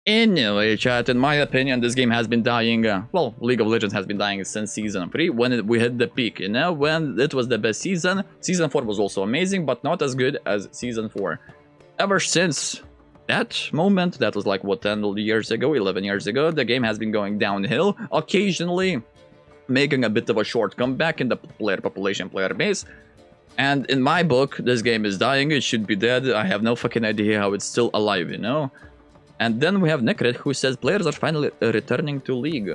Anyway, chat, in my opinion, this game has been dying, well, League of Legends has been dying since Season 3, when we hit the peak, you know, when it was the best season. Season 4 was also amazing, but not as good as Season 4. Ever since that moment, that was like, what, 10 years ago, 11 years ago, the game has been going downhill, occasionally making a bit of a short comeback in the player population, player base. And in my book, this game is dying, it should be dead, I have no fucking idea how it's still alive, you know? And then we have Necred, who says players are finally returning to League.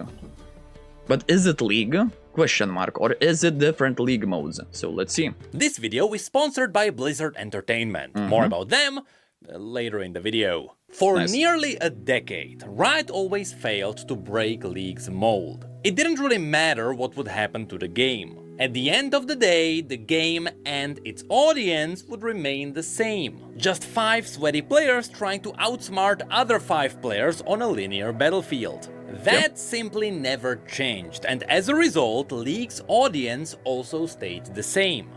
But is it League? Question mark. Or is it different League modes? So let's see. This video is sponsored by Blizzard Entertainment. More about them later in the video. For nearly a decade, Riot always failed to break League's mold. It didn't really matter what would happen to the game. At the end of the day, the game and its audience would remain the same. Just 5 sweaty players trying to outsmart other 5 players on a linear battlefield. That simply never changed, and as a result, League's audience also stayed the same.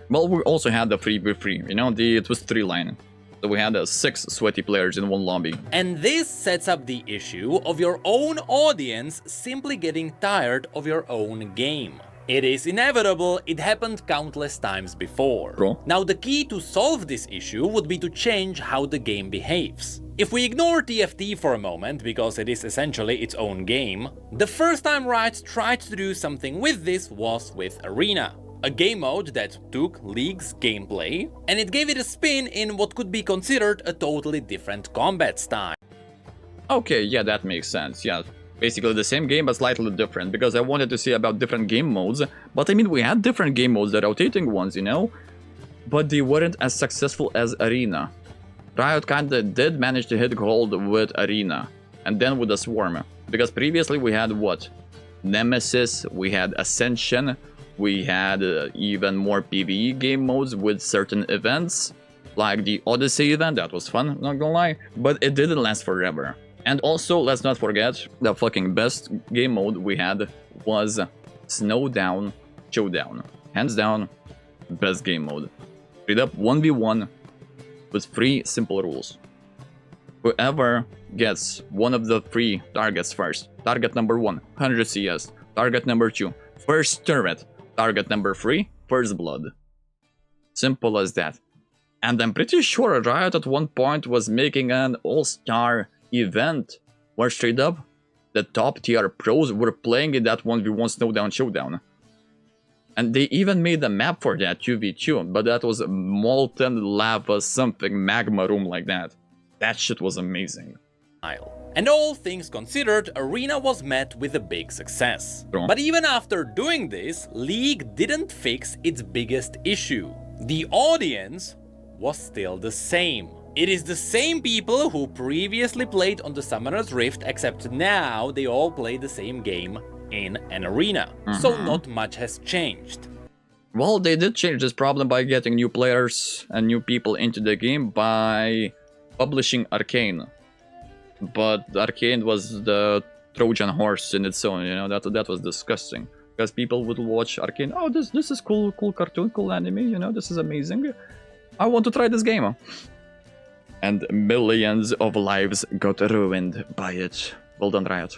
Well, we also had the 3v3, you know, it was 3-line. So we had 6 sweaty players in one lobby. And this sets up the issue of your own audience simply getting tired of your own game. It is inevitable, it happened countless times before. Bro. Now the key to solve this issue would be to change how the game behaves. If we ignore TFT for a moment, because it is essentially its own game, the first time Riot tried to do something with this was with Arena. A game mode that took League's gameplay and it gave it a spin in what could be considered a totally different combat style. Okay, yeah, that makes sense, yeah. Basically the same game but slightly different, because I wanted to see about different game modes, but I mean we had different game modes, the rotating ones, you know? But they weren't as successful as Arena. Riot kinda did manage to hit gold with Arena, and then with the Swarm. Because previously we had what? Nemesis, we had Ascension, we had even more PvE game modes with certain events, like the Odyssey event, that was fun, not gonna lie, but it didn't last forever. And also, let's not forget, the fucking best game mode we had was Snowdown Showdown. Hands down, best game mode. Straight up 1v1 with 3 simple rules. Whoever gets one of the 3 targets first, target number 1, 100 CS, target number 2, first turret, target number 3, first blood. Simple as that. And I'm pretty sure Riot at one point was making an all-star event where straight up the top tier pros were playing in that 1v1 Snowdown Showdown. And they even made a map for that 2v2, but that was molten lava something, magma room like that. That shit was amazing. And all things considered, Arena was met with a big success. Bro. But even after doing this, League didn't fix its biggest issue. The audience was still the same. It is the same people who previously played on the Summoner's Rift, except now they all play the same game in an arena. So not much has changed. Well, they did change this problem by getting new players and new people into the game by publishing Arcane. But Arcane was the Trojan horse in its own, you know, that was disgusting. Because people would watch Arcane, oh, this is cool cartoon, cool anime, you know, this is amazing. I want to try this game. And millions of lives got ruined by it. Well done, Riot.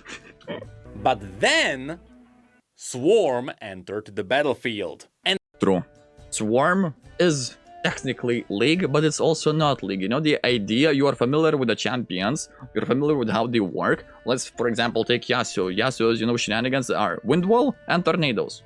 But then, Swarm entered the battlefield. And True. Swarm is technically League, but it's also not League. You know, the idea, you are familiar with the champions, you're familiar with how they work. Let's, for example, take Yasuo. Yasuo's, you know, shenanigans are Wind Wall and Tornadoes.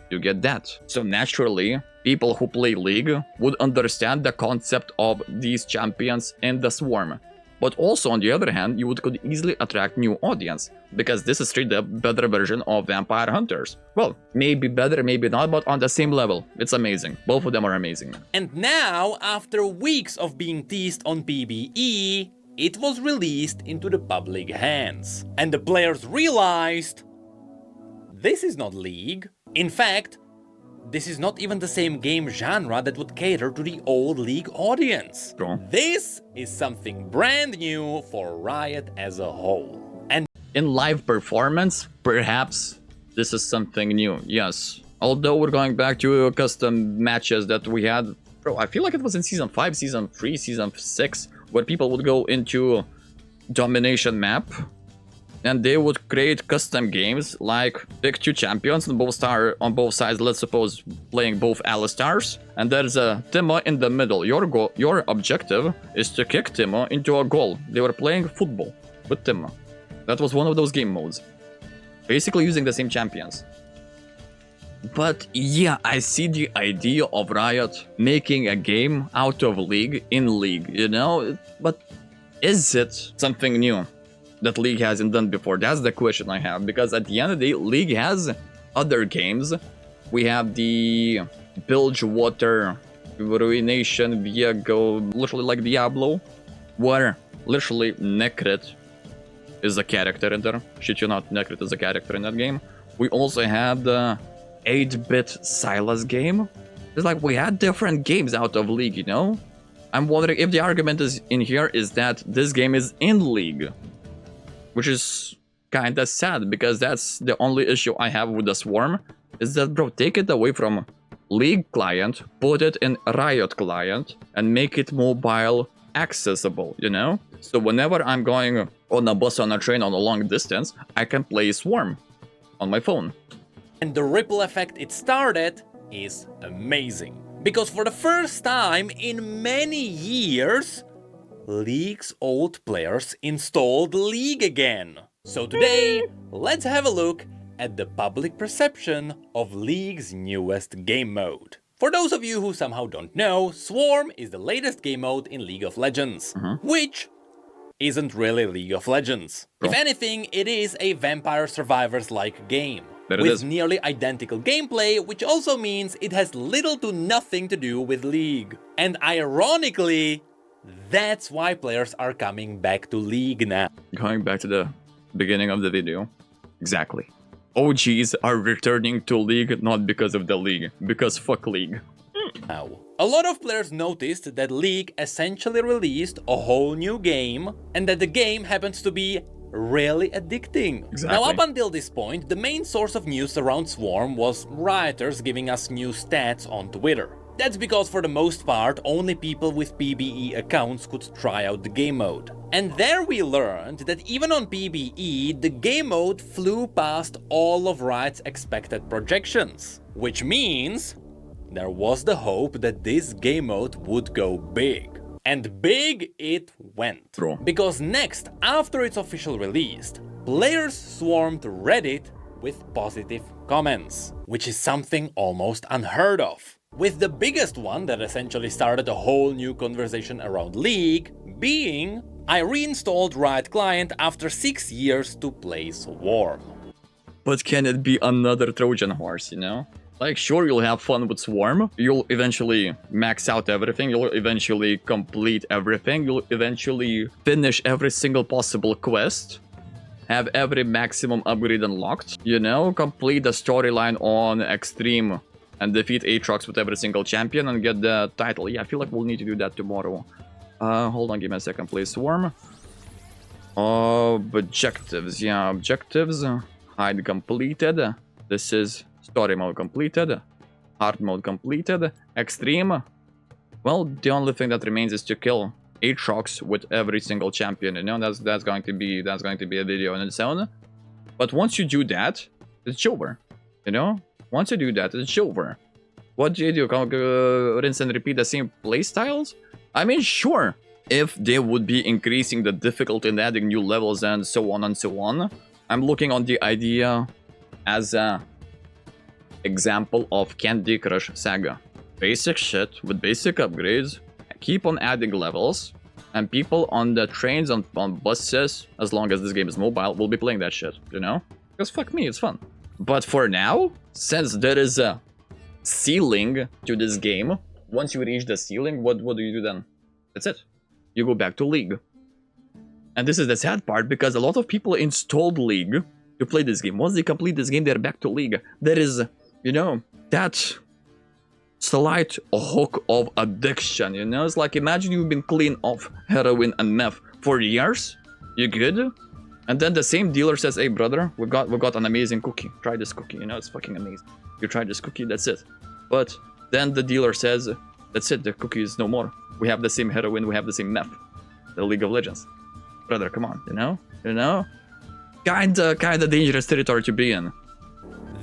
You get that. So naturally, people who play League would understand the concept of these champions in the Swarm. But also, on the other hand, you could easily attract new audience, because this is straight up better version of Vampire Hunters. Well, maybe better, maybe not, but on the same level. It's amazing. Both of them are amazing. And now, after weeks of being teased on PvE, it was released into the public hands. And the players realized, this is not League. In fact, this is not even the same game genre that would cater to the old League audience. True. This is something brand new for Riot as a whole. And in live performance, perhaps this is something new, yes. Although we're going back to custom matches that we had, bro, I feel like it was in Season 5, Season 3, Season 6, where people would go into domination map, and they would create custom games like pick 2 champions on both sides. Let's suppose playing both Alistars, and there's a Timo in the middle. Your objective is to kick Timo into a goal. They were playing football with Timo. That was one of those game modes, basically using the same champions. But yeah, I see the idea of Riot making a game out of League in League, you know? But is it something new that League hasn't done before? That's the question I have, because at the end of the day, League has other games. We have the Bilgewater Ruination Viego, literally like Diablo, where literally Necrit is a character in there. Shit you not, Necrit is a character in that game. We also had the 8-bit Silas game. It's like we had different games out of League, you know? I'm wondering if the argument is in here is that this game is in League, which is kinda sad, because that's the only issue I have with the Swarm, is that, bro, take it away from League client, put it in Riot client, and make it mobile accessible, you know? So whenever I'm going on a bus, on a train, on a long distance, I can play Swarm on my phone. And the ripple effect it started is amazing. Because for the first time in many years, League's old players installed League again. So today, let's have a look at the public perception of League's newest game mode. For those of you who somehow don't know, Swarm is the latest game mode in League of Legends, which isn't really League of Legends. If anything, it is a Vampire Survivors-like game, with nearly identical gameplay, which also means it has little to nothing to do with League. And ironically, that's why players are coming back to League now. Going back to the beginning of the video. Exactly. OGs are returning to League not because of the League, because fuck League. Now, a lot of players noticed that League essentially released a whole new game, and that the game happens to be really addicting. Exactly. Now, up until this point, the main source of news around Swarm was Rioters giving us new stats on Twitter. That's because for the most part, only people with PBE accounts could try out the game mode. And there we learned that even on PBE, the game mode flew past all of Riot's expected projections. Which means there was the hope that this game mode would go big. And big it went. True. Because next, after its official release, players swarmed Reddit with positive comments, which is something almost unheard of. With the biggest one that essentially started a whole new conversation around League being, I reinstalled Riot Client after 6 years to play Swarm. But can it be another Trojan horse, you know? Like, sure, you'll have fun with Swarm, you'll eventually max out everything, you'll eventually complete everything, you'll eventually finish every single possible quest, have every maximum upgrade unlocked, you know, complete the storyline on Extreme, and defeat Aatrox with every single champion and get the title. Yeah, I feel like we'll need to do that tomorrow. Hold on, give me a second, please. Swarm. Objectives. Yeah, objectives. Hide completed. This is story mode completed. Hard mode completed. Extreme. Well, the only thing that remains is to kill Aatrox with every single champion. You know, that's going to be a video on its own. But once you do that, it's over. You know? Once you do that, it's over. What do you do? Rinse and repeat the same playstyles? I mean, sure, if they would be increasing the difficulty and adding new levels and so on and so on. I'm looking on the idea as a example of Candy Crush Saga. Basic shit with basic upgrades, keep on adding levels, and people on the trains, on buses, as long as this game is mobile, will be playing that shit, you know? Because fuck me, it's fun. But for now, since there is a ceiling to this game, once you reach the ceiling, what do you do then? That's it. You go back to League. And this is the sad part, because a lot of people installed League to play this game. Once they complete this game, they're back to League. There is, you know, that slight hook of addiction, you know? It's like, imagine you've been clean of heroin and meth for years. You good? And then the same dealer says, hey brother, we got an amazing cookie. Try this cookie, you know, it's fucking amazing. You try this cookie, that's it. But then the dealer says, that's it, the cookie is no more. We have the same heroin, we have the same meth. The League of Legends. Brother, come on, you know? You know? Kinda dangerous territory to be in.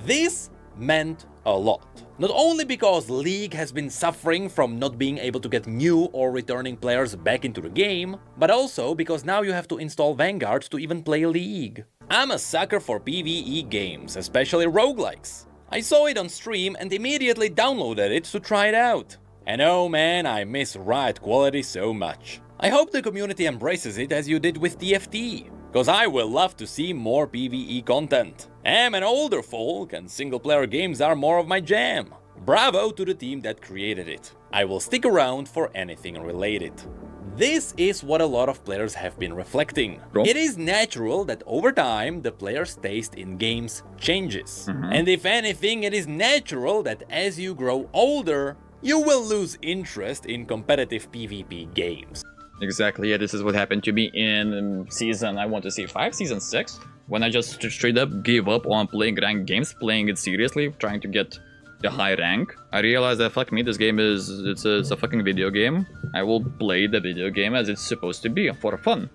This meant a lot. Not only because League has been suffering from not being able to get new or returning players back into the game, but also because now you have to install Vanguard to even play League. I'm a sucker for PvE games, especially roguelikes. I saw it on stream and immediately downloaded it to try it out. And oh man, I miss Riot quality so much. I hope the community embraces it as you did with TFT, cause I will love to see more PvE content. I'm an older folk and single-player games are more of my jam. Bravo to the team that created it. I will stick around for anything related. This is what a lot of players have been reflecting. Bro. It is natural that over time the player's taste in games changes. And if anything, it is natural that as you grow older, you will lose interest in competitive PvP games. Exactly, yeah, this is what happened to me in season, I want to say 5, season 6, when I just straight up gave up on playing ranked games, playing it seriously, trying to get the high rank. I realized that fuck me, this game it's a fucking video game. I will play the video game as it's supposed to be, for fun.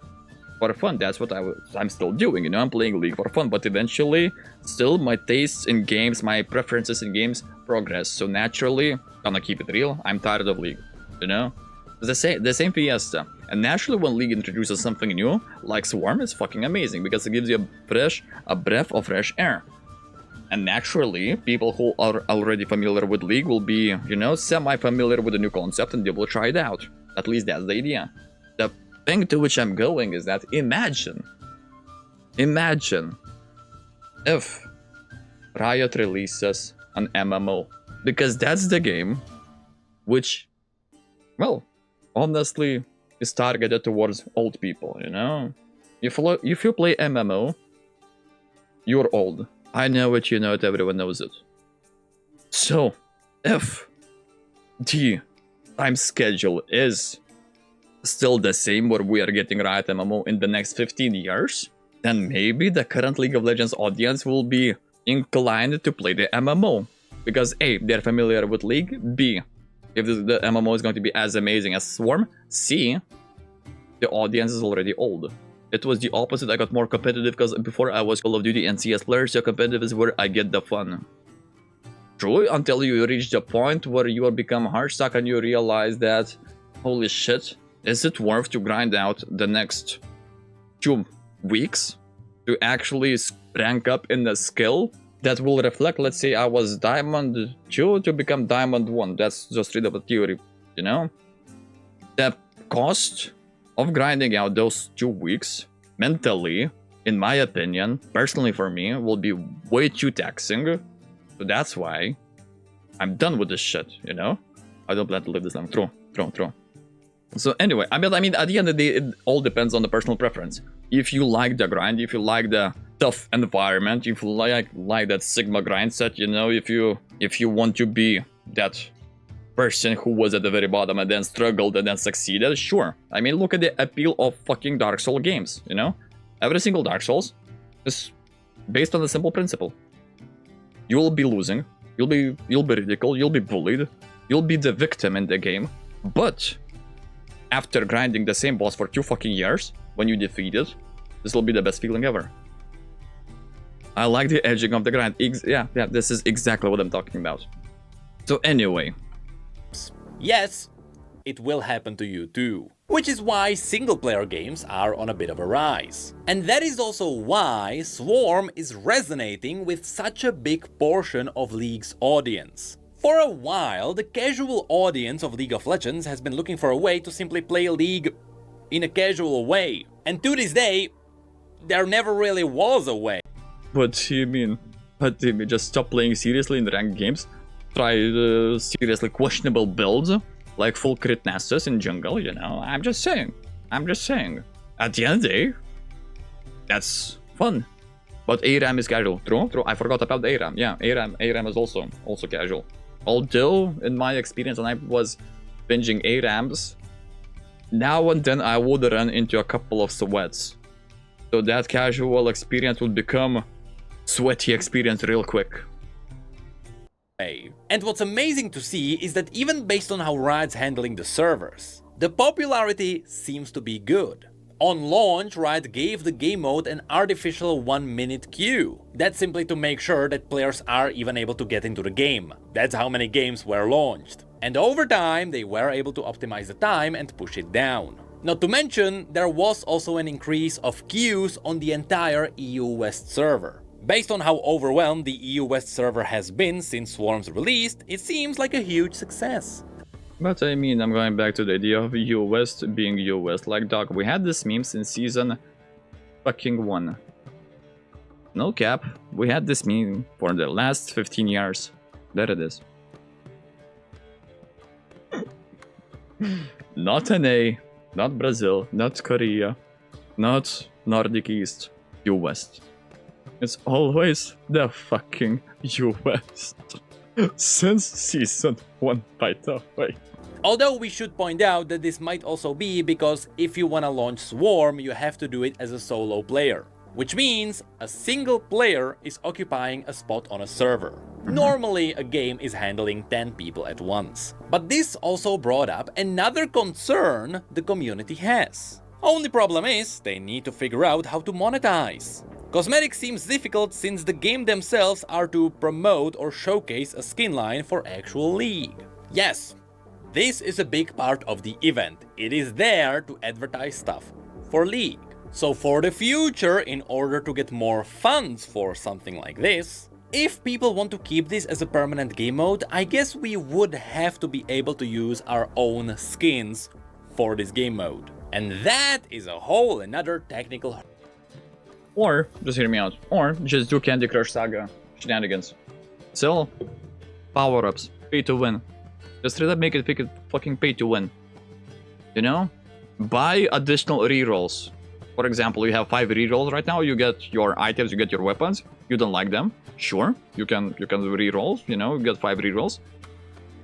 For fun, that's what I'm still doing, you know, I'm playing League for fun, but eventually, still my tastes in games, my preferences in games progress, so naturally, gonna keep it real, I'm tired of League, you know? The same Fiesta. And naturally when League introduces something new, like Swarm, it's fucking amazing, because it gives you a breath of fresh air. And naturally, people who are already familiar with League will be, you know, semi-familiar with the new concept and they will try it out. At least that's the idea. The thing to which I'm going is that imagine if Riot releases an MMO. Because that's the game which, well, honestly, is targeted towards old people, you know? If you play MMO, you're old. I know it, you know it, everyone knows it. So, if the time schedule is still the same where we are getting Riot MMO in the next 15 years, then maybe the current League of Legends audience will be inclined to play the MMO. Because A, they're familiar with League, B, if the MMO is going to be as amazing as Swarm, C, the audience is already old. It was the opposite, I got more competitive because before I was Call of Duty and CS player, so competitive is where I get the fun. True, until you reach the point where you become hardstuck and you realize that, holy shit, is it worth to grind out the next 2 weeks to actually rank up in the skill that will reflect, let's say I was Diamond 2 to become Diamond 1, that's just straight up a theory, you know? The cost of grinding out those 2 weeks, mentally, in my opinion, personally for me, will be way too taxing. So that's why I'm done with this shit, you know? I don't plan to live this long. True. So anyway, I mean, at the end of the day, it all depends on the personal preference. If you like the grind, if you like the tough environment, if you like that Sigma grind set, you know, if you want to be that person who was at the very bottom and then struggled and then succeeded, sure. I mean, look at the appeal of fucking Dark Souls games, you know? Every single Dark Souls is based on a simple principle. You will be losing, you'll be ridiculed, you'll be bullied, you'll be the victim in the game, but after grinding the same boss for 2 fucking years, when you defeat it, this will be the best feeling ever. I like the edging of the grind. Yeah, this is exactly what I'm talking about. So anyway. Yes, it will happen to you too. Which is why single-player games are on a bit of a rise. And that is also why Swarm is resonating with such a big portion of League's audience. For a while, the casual audience of League of Legends has been looking for a way to simply play League in a casual way. And to this day, there never really was a way. What do you mean? Just stop playing seriously in ranked games? Try seriously questionable builds? Like full crit Nessus in jungle, you know? I'm just saying. At the end of the day, that's fun. But ARAM is casual. True. I forgot about ARAM. Yeah, ARAM is also casual. Although, in my experience, when I was binging ARAMs, now and then I would run into a couple of sweats. So that casual experience would become sweaty experience real quick. And what's amazing to see is that even based on how Riot's handling the servers, the popularity seems to be good. On launch, Riot gave the game mode an artificial 1-minute queue. That's simply to make sure that players are even able to get into the game. That's how many games were launched. And over time, they were able to optimize the time and push it down. Not to mention, there was also an increase of queues on the entire EU West server. Based on how overwhelmed the EU West server has been since Swarms released, it seems like a huge success. But I mean, I'm going back to the idea of EU West being EU West. Like, dog, we had this meme since season fucking 1. No cap, we had this meme for the last 15 years. There it is. Not NA, not Brazil, not Korea, not Nordic East, EU West. It's always the fucking EU West. Since season 1, by the way. Although we should point out that this might also be because if you wanna launch Swarm, you have to do it as a solo player. Which means a single player is occupying a spot on a server. Normally, a game is handling 10 people at once. But this also brought up another concern the community has. Only problem is, they need to figure out how to monetize. Cosmetics seems difficult since the game themselves are to promote or showcase a skin line for actual League. Yes, this is a big part of the event. It is there to advertise stuff for League. So for the future, in order to get more funds for something like this, if people want to keep this as a permanent game mode, I guess we would have to be able to use our own skins for this game mode. And that is a whole another technical... Or, just hear me out, or just do Candy Crush Saga shenanigans. Sell power-ups, pay to win. Just straight up make it fucking pay to win. You know? Buy additional rerolls. For example, you have 5 rerolls right now, you get your items, you get your weapons, you don't like them, sure, you can reroll, you know, you get 5 rerolls.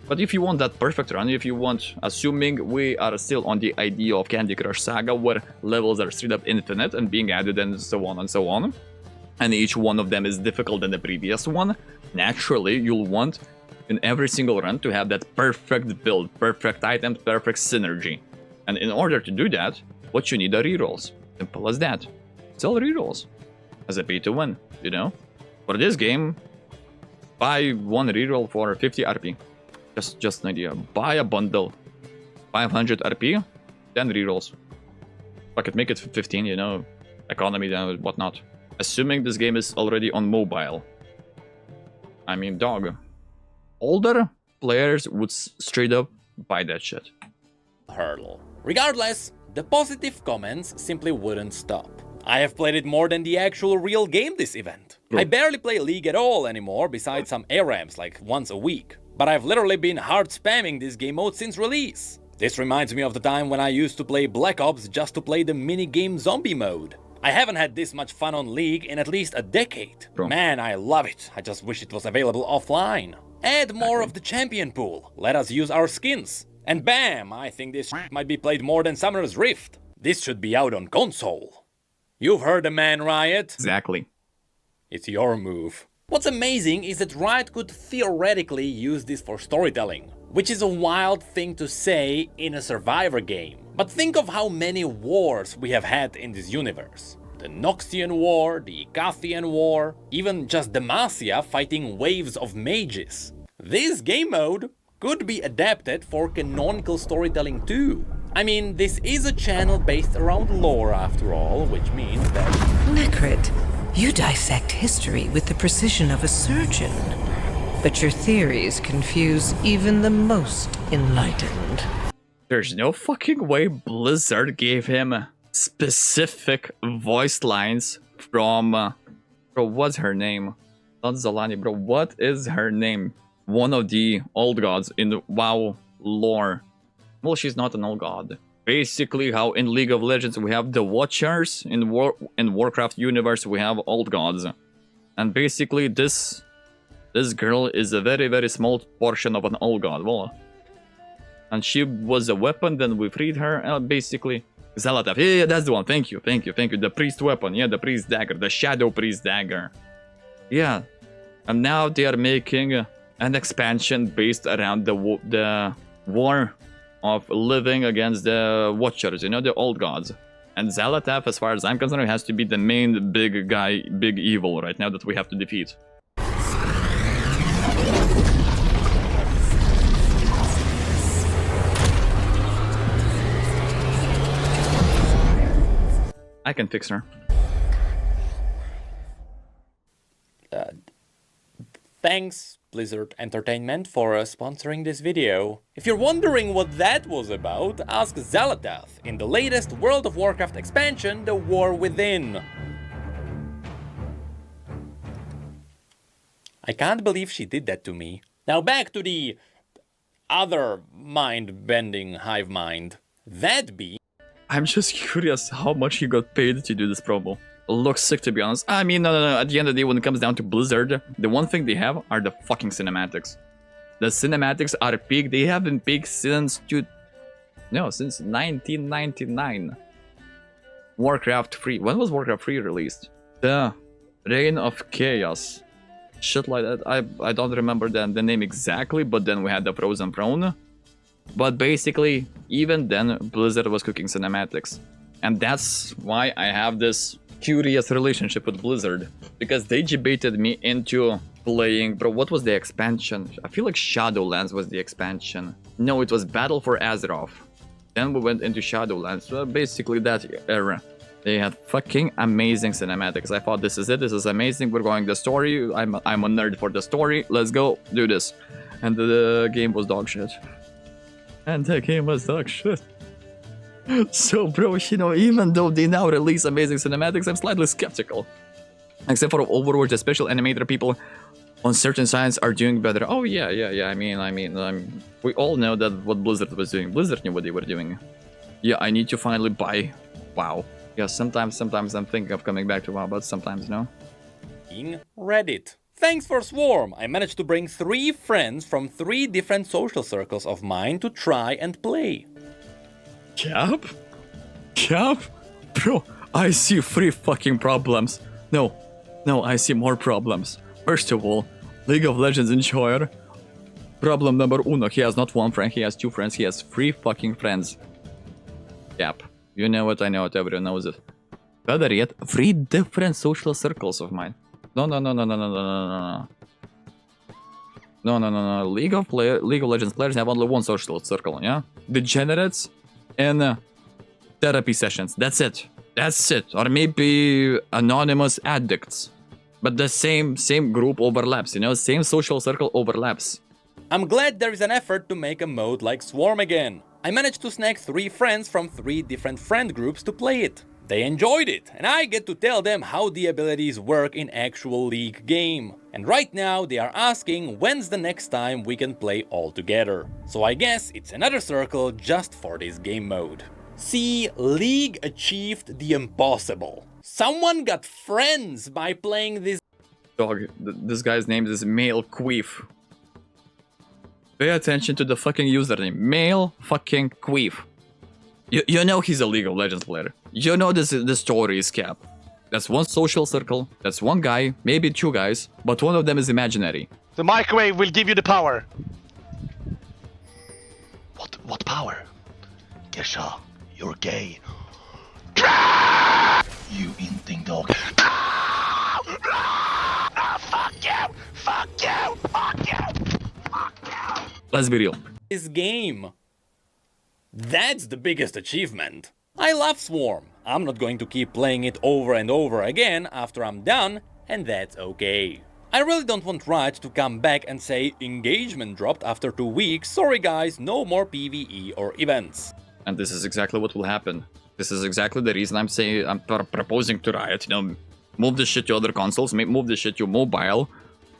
But if you want that perfect run, if you want, assuming we are still on the idea of Candy Crush Saga, where levels are straight up infinite and being added and so on, and each one of them is difficult than the previous one, naturally you'll want in every single run to have that perfect build, perfect items, perfect synergy. And in order to do that, what you need are rerolls. Simple as that. Sell rerolls as a pay to win, you know? For this game, buy one reroll for 50 RP. Just an idea. Buy a bundle. 500 RP, 10 rerolls. Fuck it, make it 15, you know? Economy and whatnot. Assuming this game is already on mobile. I mean, dog. Older players would straight up buy that shit. Hurdle. Regardless, the positive comments simply wouldn't stop. I have played it more than the actual real game this event. I barely play League at all anymore, besides some ARAMs like once a week. But I've literally been hard spamming this game mode since release. This reminds me of the time when I used to play Black Ops just to play the minigame zombie mode. I haven't had this much fun on League in at least a decade. Man, I love it. I just wish it was available offline. Add more of the champion pool. Let us use our skins. And bam, I think this might be played more than Summoner's Rift. This should be out on console. You've heard the man, Riot. Exactly. It's your move. What's amazing is that Riot could theoretically use this for storytelling, which is a wild thing to say in a Survivor game. But think of how many wars we have had in this universe. The Noxian War, the Icathian War, even just Demacia fighting waves of mages. This game mode could be adapted for canonical storytelling too. I mean, this is a channel based around lore after all, which means that... Necrit, you dissect history with the precision of a surgeon. But your theories confuse even the most enlightened. There's no fucking way Blizzard gave him specific voice lines from... bro, what's her name? Not Zalani, bro, what is her name? One of the old gods in WoW lore. Well, she's not an old god. Basically, how in League of Legends we have the Watchers, in Warcraft universe we have old gods. And basically this girl is a very, very small portion of an old god. Well, and she was a weapon, then we freed her, basically. Xal'atath, yeah, that's the one, thank you. The priest weapon, yeah, the priest dagger, the shadow priest dagger. Yeah, and now they are making an expansion based around the war of living against the Watchers, you know, the old gods. And Zalatath, as far as I'm concerned, has to be the main big guy, big evil right now that we have to defeat. I can fix her. Thanks, Blizzard Entertainment, for sponsoring this video. If you're wondering what that was about, ask Zalatath in the latest World of Warcraft expansion, The War Within. I can't believe she did that to me. Now back to the other mind-bending hive mind. That be... I'm just curious how much he got paid to do this promo. Looks sick, to be honest. I mean, no. At the end of the day, when it comes down to Blizzard, the one thing they have are the fucking cinematics. The cinematics are peak. They have been peak since 1999. Warcraft 3. When was Warcraft 3 released? The Reign of Chaos. Shit like that. I don't remember the name exactly, but then we had the Frozen Throne. But basically, even then, Blizzard was cooking cinematics. And that's why I have this curious relationship with Blizzard. Because they debated me into playing... Bro, what was the expansion? I feel like Shadowlands was the expansion. No, it was Battle for Azeroth. Then we went into Shadowlands. So basically that era. They had fucking amazing cinematics. I thought, this is it. This is amazing. We're going the story. I'm a nerd for the story. Let's go do this. And the game was dog shit. And the game was dog shit. So, bro, you know, even though they now release amazing cinematics, I'm slightly skeptical. Except for Overwatch, the special animator people on certain sides are doing better. Oh, yeah. I mean, we all know that what Blizzard was doing. Blizzard knew what they were doing. Yeah, I need to finally buy WoW. Yeah, sometimes I'm thinking of coming back to WoW, but sometimes no. In Reddit. Thanks for Swarm! I managed to bring 3 friends from 3 different social circles of mine to try and play. Cap? Bro, I see 3 fucking problems. No, I see more problems. First of all, League of Legends enjoyer. Problem number 1, he has not 1 friend, he has 2 friends, he has 3 fucking friends. Cap. You know it, I know it, everyone knows it. Better yet, 3 different social circles of mine. No. League of Legends players have only 1 social circle, yeah? Degenerates and therapy sessions. That's it. Or maybe anonymous addicts. But the same group overlaps, you know? Same social circle overlaps. I'm glad there is an effort to make a mode like Swarm again. I managed to snag 3 friends from 3 different friend groups to play it. They enjoyed it, and I get to tell them how the abilities work in actual League game. And right now they are asking when's the next time we can play all together. So I guess it's another circle just for this game mode. See, League achieved the impossible. Someone got friends by playing this... Dog, this guy's name is Male Queef. Pay attention to the fucking username. Male fucking Queef. You know he's a League of Legends player. You know this story is cap. That's 1 social circle, that's 1 guy, maybe 2 guys, but 1 of them is imaginary. The microwave will give you the power. What power? Gesha, you're gay. You inting dog. Fuck you! Let's be real. This game. That's the biggest achievement. I love Swarm. I'm not going to keep playing it over and over again after I'm done, and that's okay. I really don't want Riot to come back and say engagement dropped after 2 weeks, sorry guys, no more PvE or events. And this is exactly what will happen. This is exactly the reason I'm saying, I'm proposing to Riot, you know, move this shit to other consoles, move this shit to mobile,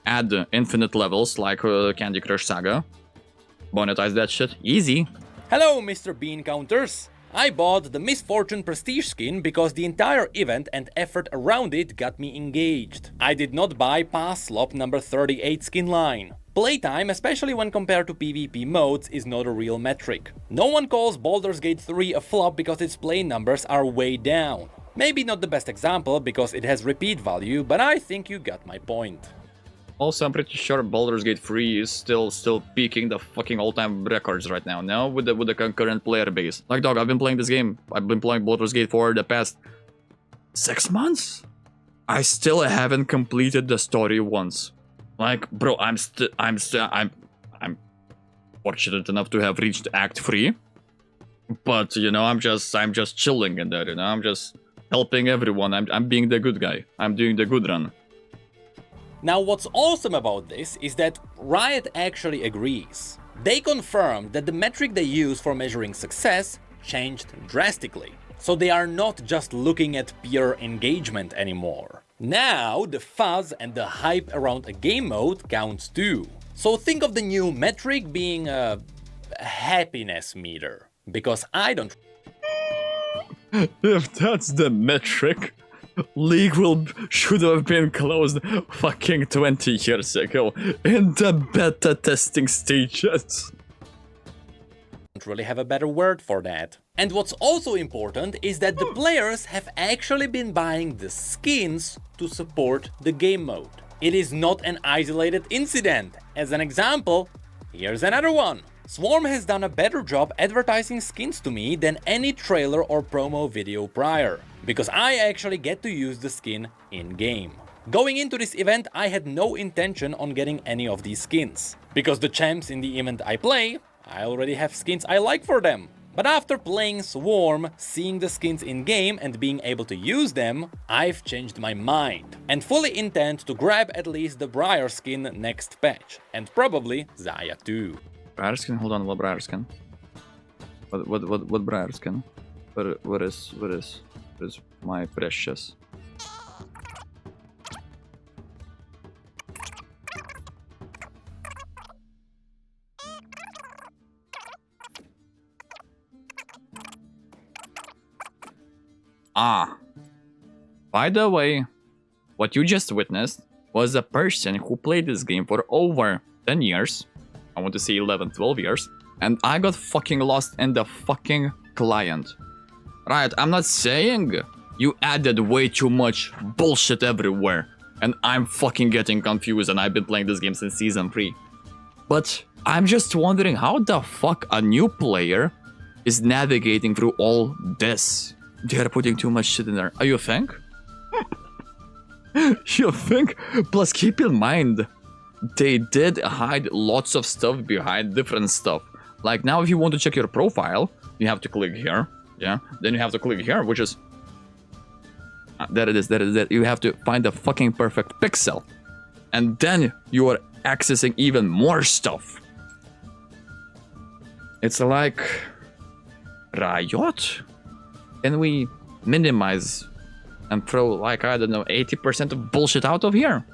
add infinite levels like Candy Crush Saga, monetize that shit, easy. Hello, Mr. Bean Counters! I bought the Misfortune Prestige skin because the entire event and effort around it got me engaged. I did not buy Pass Slop number 38 skin line. Playtime, especially when compared to PvP modes, is not a real metric. No one calls Baldur's Gate 3 a flop because its play numbers are way down. Maybe not the best example because it has repeat value, but I think you got my point. Also, I'm pretty sure Baldur's Gate 3 is still peaking the fucking all-time records right now. No, with the concurrent player base. Like, dog, I've been playing this game. I've been playing Baldur's Gate for the past 6 months. I still haven't completed the story once. Like, bro, I'm fortunate enough to have reached Act 3. But, you know, I'm just chilling in there, you know? I'm just helping everyone. I'm being the good guy. I'm doing the good run. Now, what's awesome about this is that Riot actually agrees. They confirmed that the metric they use for measuring success changed drastically. So they are not just looking at pure engagement anymore. Now, the fuzz and the hype around a game mode counts too. So think of the new metric being a happiness meter. Because I don't... If that's the metric, League should have been closed fucking 20 years ago in the beta testing stages. Don't really have a better word for that. And what's also important is that the players have actually been buying the skins to support the game mode. It is not an isolated incident. As an example, here's another one. Swarm has done a better job advertising skins to me than any trailer or promo video prior, because I actually get to use the skin in-game. Going into this event, I had no intention on getting any of these skins, because the champs in the event I play, I already have skins I like for them. But after playing Swarm, seeing the skins in-game and being able to use them, I've changed my mind, and fully intend to grab at least the Briar skin next patch, and probably Xayah too. Briar skin? Hold on, what Briar skin? What Briar skin? What is my precious? Ah. By the way, what you just witnessed was a person who played this game for over 10 years. I want to say 11, 12 years. And I got fucking lost in the fucking client. Right, I'm not saying you added way too much bullshit everywhere. And I'm fucking getting confused and I've been playing this game since Season 3. But I'm just wondering how the fuck a new player is navigating through all this. They're putting too much shit in there. You think? You think? Plus keep in mind, they did hide lots of stuff behind different stuff. Like now if you want to check your profile, you have to click here. Yeah. Then you have to click here, which is... there it is, there it is. You have to find the fucking perfect pixel. And then you are accessing even more stuff. It's like... Riot? Can we minimize and throw like, I don't know, 80% of bullshit out of here?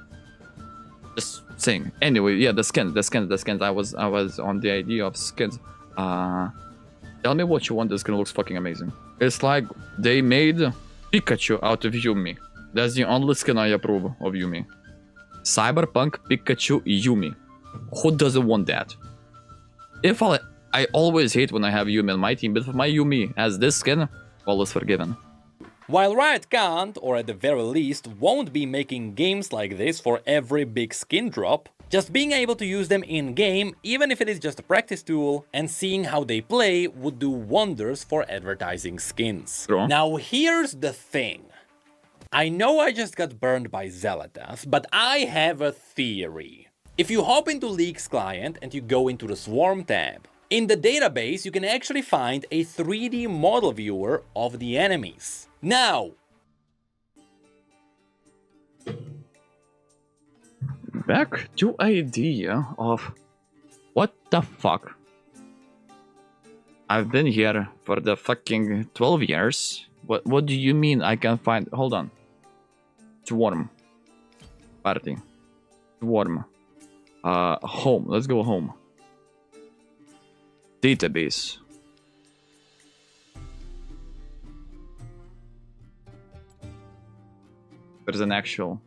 Just saying. Anyway, yeah, the skins. I was on the idea of skins. Tell me what you want. This skin looks fucking amazing. It's like they made Pikachu out of Yumi. That's the only skin I approve of Yumi. Cyberpunk Pikachu Yumi. Who doesn't want that? If I always hate when I have Yumi on my team, but if my Yumi has this skin, all is forgiven. While Riot can't, or at the very least won't be making games like this for every big skin drop, just being able to use them in-game, even if it is just a practice tool, and seeing how they play would do wonders for advertising skins. True. Now here's the thing. I know I just got burned by Xel'Atath, but I have a theory. If you hop into League's client and you go into the Swarm tab, in the database you can actually find a 3D model viewer of the enemies. Now, back to idea of what the fuck. I've been here for the fucking 12 years. What do you mean I can find? Hold on. Swarm. Party. Swarm. Home. Let's go home. Database. There's an actual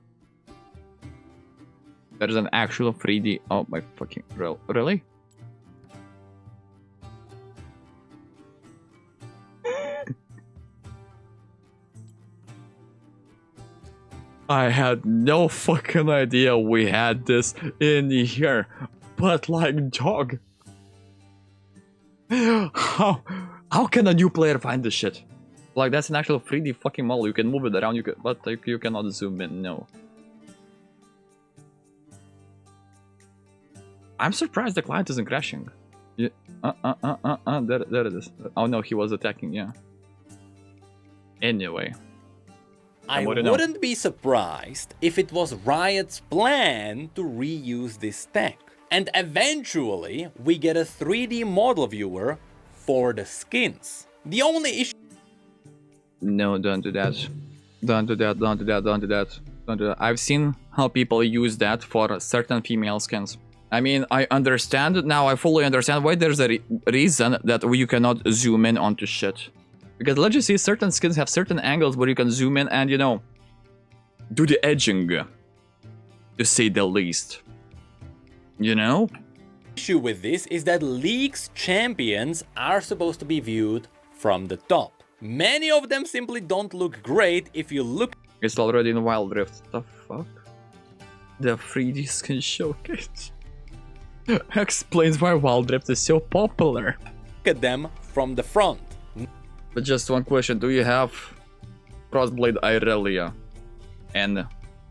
3D. Oh my fucking really? I had no fucking idea we had this in here. But like, dog. How can a new player find this shit? Like, that's an actual 3D fucking model. You can move it around, but like, you cannot zoom in, no. I'm surprised the client isn't crashing. Yeah. There it is. Oh no, he was attacking, yeah. Anyway. I wouldn't be surprised if it was Riot's plan to reuse this tech. And eventually, we get a 3D model viewer for the skins. The only issue... No, don't do that. Don't do that, don't do that, don't do that. Don't do that. I've seen how people use that for certain female skins. I mean, I understand it now, I fully understand why there's a reason that you cannot zoom in onto shit. Because let's just say certain skins have certain angles where you can zoom in and, you know, do the edging, to say the least. You know? Issue with this is that League's champions are supposed to be viewed from the top. Many of them simply don't look great if you look... It's already in Wild Rift. The fuck? The 3D skin showcase explains why Wild Rift is so popular. Look at them from the front. But just one question, do you have Frostblade Irelia and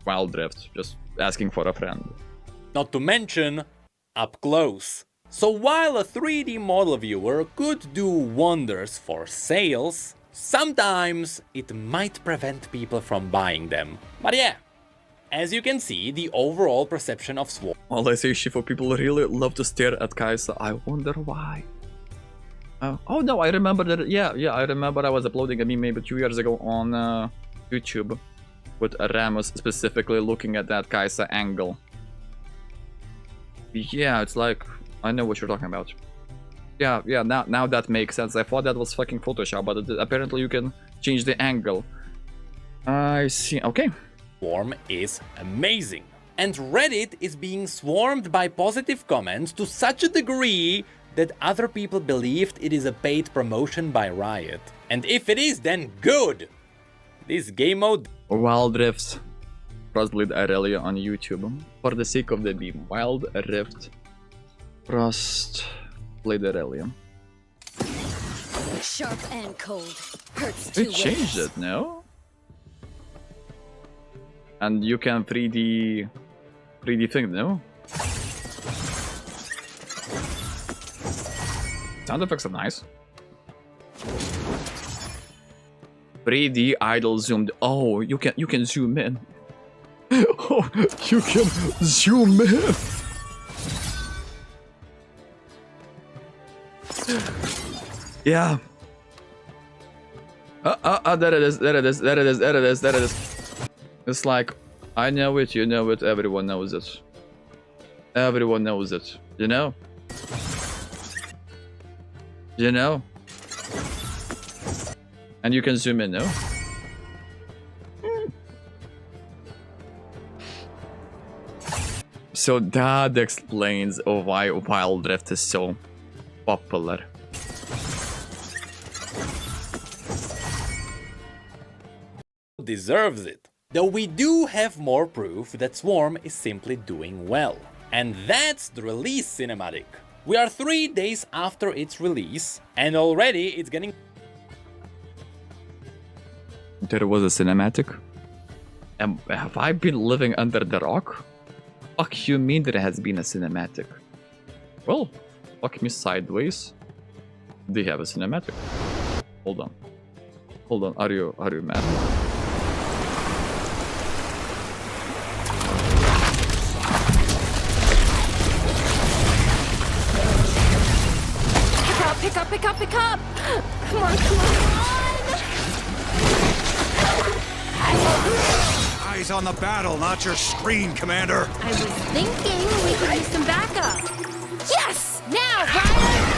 Wild Rift? Just asking for a friend. Not to mention, up close. So while a 3D model viewer could do wonders for sales, sometimes it might prevent people from buying them. But yeah, as you can see, the overall perception of Swarm... All I say, Shifu, people really love to stare at Kai'Sa. I wonder why. Oh no, I remember that. Yeah, I remember I was uploading a meme maybe 2 years ago on YouTube with Ramos specifically looking at that Kai'Sa angle. Yeah, it's like, I know what you're talking about. Yeah, now that makes sense. I thought that was fucking Photoshop, but apparently you can change the angle. I see, okay. Swarm is amazing. And Reddit is being swarmed by positive comments to such a degree that other people believed it is a paid promotion by Riot. And if it is, then good! This game mode... Wild Rift Frostblade Irelia on YouTube. For the sake of the meme. Wild Rift Frostblade Irelia. Sharp and cold. Hurts They two changed ways. it, no? And you can 3D thing, no? Sound effects are nice. 3D idle zoomed. Oh, you can zoom in. Oh, you can zoom in. Yeah. There it is. It's like, I know it, you know it, everyone knows it. Everyone knows it, you know? You know? And you can zoom in, no? So that explains why Wild Rift is so popular. Deserves it. Though we do have more proof that Swarm is simply doing well. And that's the release cinematic. We are 3 days after its release, and already it's getting... There was a cinematic? Have I been living under the rock? Fuck you mean there has been a cinematic? Well, fuck me sideways. They have a cinematic. Hold on. Hold on, are you mad? Pick up! Come on! Eyes on the battle, not your screen, Commander. I was thinking we could use some backup. Yes! Now, Ryan!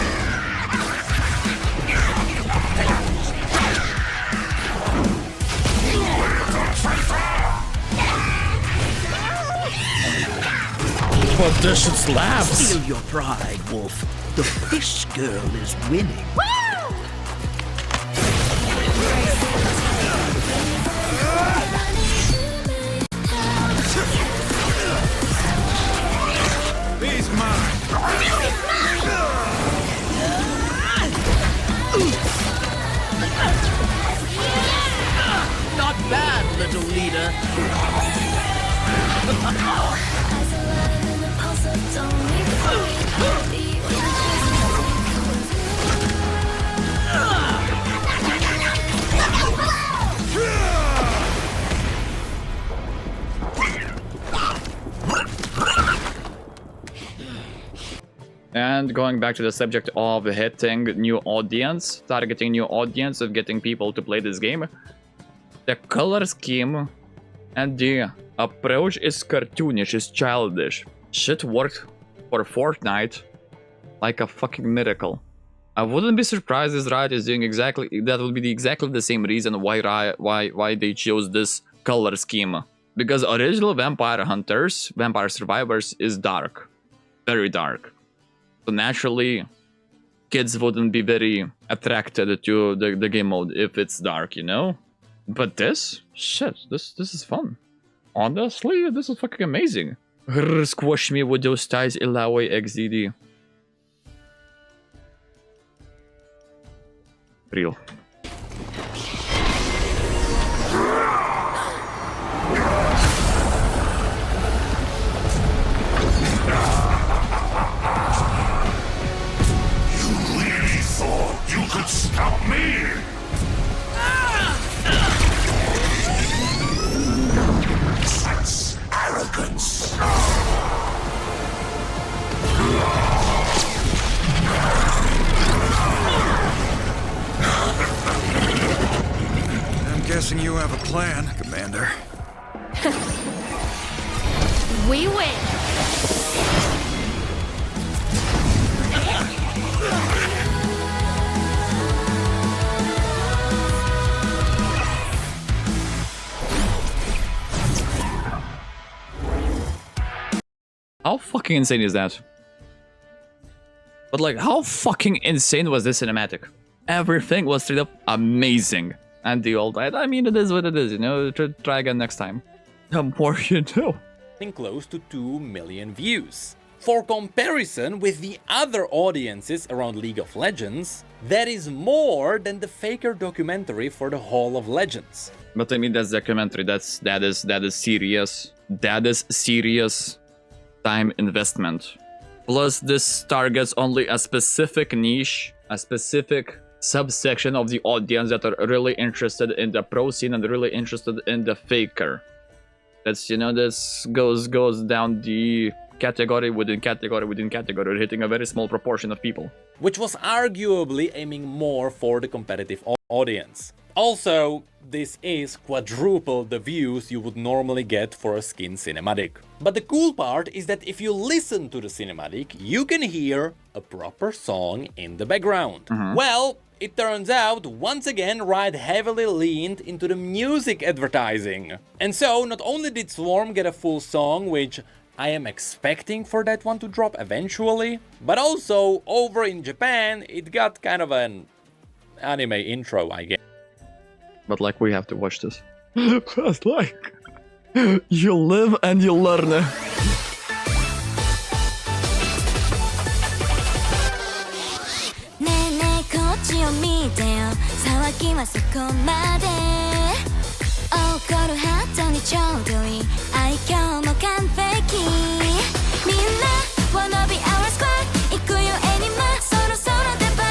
Audition slaps! Steal your pride, Wolf. The fish girl is winning. And going back to the subject of hitting new audience, targeting new audience, of getting people to play this game, the color scheme and the approach is cartoonish, is childish. Shit worked for Fortnite like a fucking miracle. I wouldn't be surprised if Riot is doing exactly that. Would be exactly the same reason why they chose this color scheme. Because original Vampire Hunters, Vampire Survivors is dark, very dark. So naturally, kids wouldn't be very attracted to the game mode if it's dark, you know? But this? Shit, this is fun. Honestly, this is fucking amazing. Squash me with those ties, Ilaoi XDD. Real. Stop me! Such arrogance! I'm guessing you have a plan, Commander. We win. How fucking insane is that? But like, how fucking insane was this cinematic? Everything was straight up amazing. And the old, I mean, it is what it is, you know, try again next time. The more you know. Close to 2 million views. For comparison with the other audiences around League of Legends, that is more than the Faker documentary for the Hall of Legends. But I mean, that's documentary, that is serious. That is serious time investment. Plus, this targets only a specific niche, a specific subsection of the audience that are really interested in the pro scene and really interested in the faker. That's, you know, this goes down the category within category within category, hitting a very small proportion of people. Which was arguably aiming more for the competitive audience. Also, this is quadruple the views you would normally get for a skin cinematic. But the cool part is that if you listen to the cinematic, you can hear a proper song in the background. Well, it turns out, once again, Riot heavily leaned into the music advertising. And so, not only did Swarm get a full song, which I am expecting for that one to drop eventually, but also, over in Japan, it got kind of an anime intro, I guess. But like, we have to watch this. Because like, you live and you learn. そこまで怒るハートにちょうどいい愛嬌も完璧みんな Wanna be our squad 行くよエニマそろそろ出番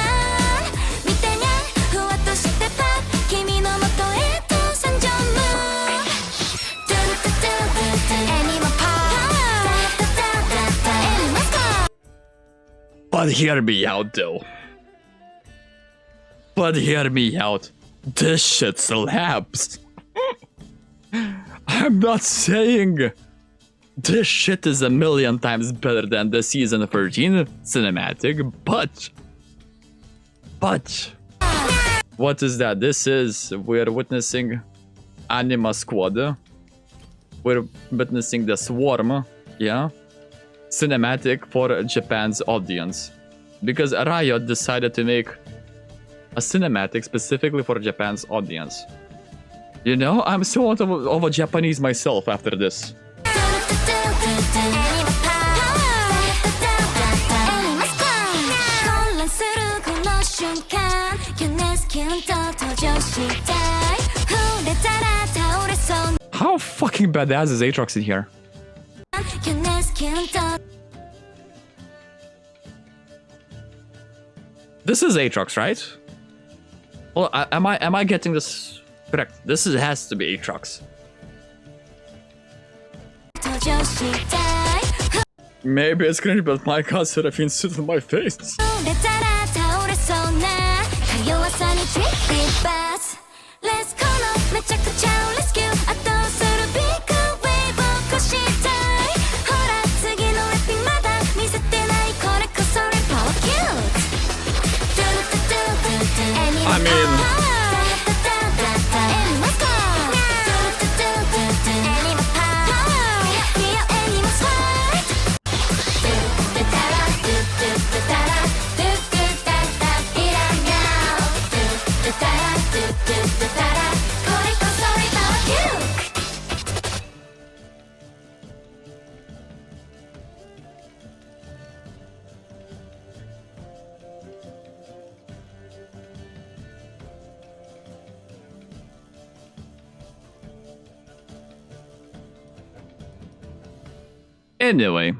見てにゃふわっとしてパッ君のもとへと参上ムードゥルドゥドゥドゥドゥエニマパワーダダダダダエニマスコア But hear me out though. But hear me out. This shit slaps. I'm not saying this shit is a million times better than the season 13 cinematic, but what is that? This is, we're witnessing Anima Squad. We're witnessing the Swarm, yeah? Cinematic for Japan's audience. Because Riot decided to make a cinematic specifically for Japan's audience. You know, I'm somewhat of a Japanese myself after this. How fucking badass is Aatrox in here? This is Aatrox, right? Well, am I getting this correct? This has to be Aatrox. Maybe it's cringe, but my god Seraphine sit on my face. 折れたら倒れそうな弱さに Tricky Bats Let's go のめちゃくちゃレスキューあとするビッグウェーブを起こしたいほら次のレピまだ見せてないこれこそレパワーキュートゥルトゥトゥトゥ I mean... Anyway.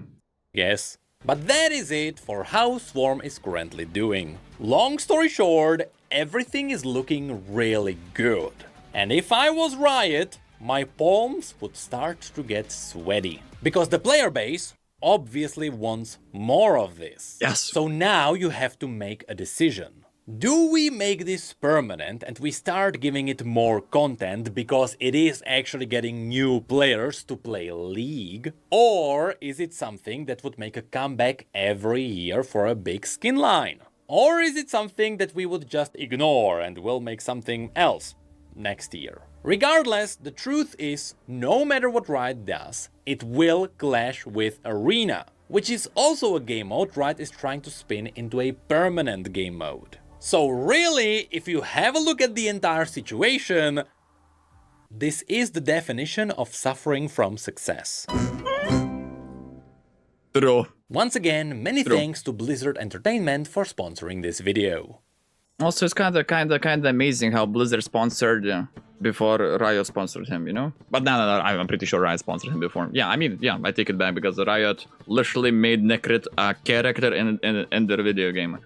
Yes. But that is it for how Swarm is currently doing. Long story short, everything is looking really good. And if I was Riot, my palms would start to get sweaty. Because the player base obviously wants more of this. Yes. So now you have to make a decision. Do we make this permanent and we start giving it more content because it is actually getting new players to play League? Or is it something that would make a comeback every year for a big skin line? Or is it something that we would just ignore and will make something else next year? Regardless, the truth is, no matter what Riot does, it will clash with Arena, which is also a game mode Riot is trying to spin into a permanent game mode. So really, if you have a look at the entire situation, this is the definition of suffering from success. True. Once again, many thanks to Blizzard Entertainment for sponsoring this video. Also, it's kind of amazing how Blizzard sponsored before Riot sponsored him, you know? But no, I'm pretty sure Riot sponsored him before. Yeah, I mean, yeah, I take it back because Riot literally made Necrit a character in their video game.